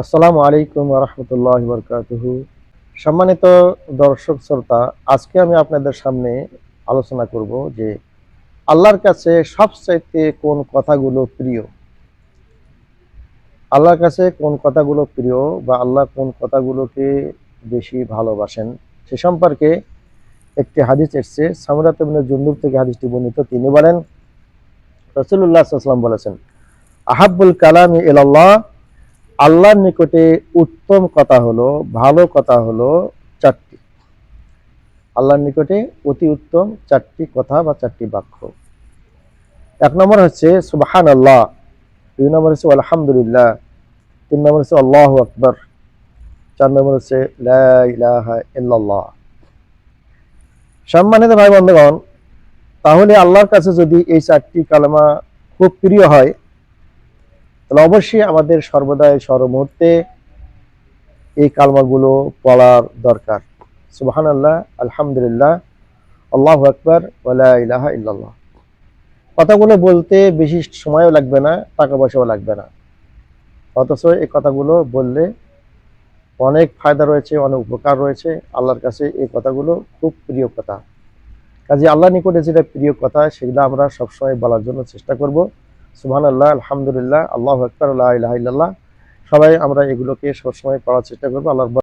আসসালামু আলাইকুম ওয়া রাহমাতুল্লাহি ওয়া বারাকাতুহু। সম্মানিত দর্শক শ্রোতা, আজকে আমি আপনাদের সামনে আলোচনা করব যে আল্লাহর কাছে সবচাইতে কোন কথাগুলো প্রিয়। আল্লাহর কাছে কোন কথাগুলো প্রিয় বা আল্লাহ কোন কথাগুলোকে বেশি ভালোবাসেন সে সম্পর্কে একটি হাদিস এসেছে। সামরাত ইবনে জুনদুব থেকে হাদিসটি বর্ণিত। তিনি বলেন, রাসূলুল্লাহ সাল্লাল্লাহু আলাইহি ওয়াসাল্লাম বলেছেন, আহাব্বুল কালামি ইলাল্লাহ, আল্লাহর নিকটে উত্তম কথা হলো, ভালো কথা হলো চারটি। আল্লাহর নিকটে অতি উত্তম চারটি কথা বা চারটি বাক্য। এক নম্বর হচ্ছে সুবহানাল্লাহ, দুই নম্বর হচ্ছে আলহামদুলিল্লাহ, তিন নম্বর হচ্ছে আল্লাহু আকবার, চার নম্বর হচ্ছে লা ইলাহা ইল্লাল্লাহ। সম্মানিত ভাই বন্ধুগণ, তাহলে আল্লাহর কাছে যদি এই চারটি কালেমা খুব প্রিয় হয়, তাহলে অবশ্যই আমাদের সর্বদাই সর্বমুহূর্তে এই কালমাগুলো পড়ার দরকার। সুবহানাল্লাহ, আলহামদুলিল্লাহ, আল্লাহু আকবার, ওয়া লা ইলাহা ইল্লাল্লাহ। কথাগুলো বলতে বেশি সময়ও লাগবে না, টাকা পয়সাও লাগবে না। অথচ এই কথাগুলো বললে অনেক ফায়দা রয়েছে, অনেক উপকার রয়েছে। আল্লাহর কাছে এই কথাগুলো খুব প্রিয় কথা। কাজে আল্লাহর নিকটে যেটা প্রিয় কথা সেগুলো আমরা সবসময় বলার জন্য চেষ্টা করব। সুবহানাল্লাহ, আলহামদুলিল্লাহ, আল্লাহু আকবার, লা ইলাহা ইল্লাল্লাহ। সবাই আমরা এগুলোকে সবসময় পড়ার চেষ্টা করব। আল্লাহর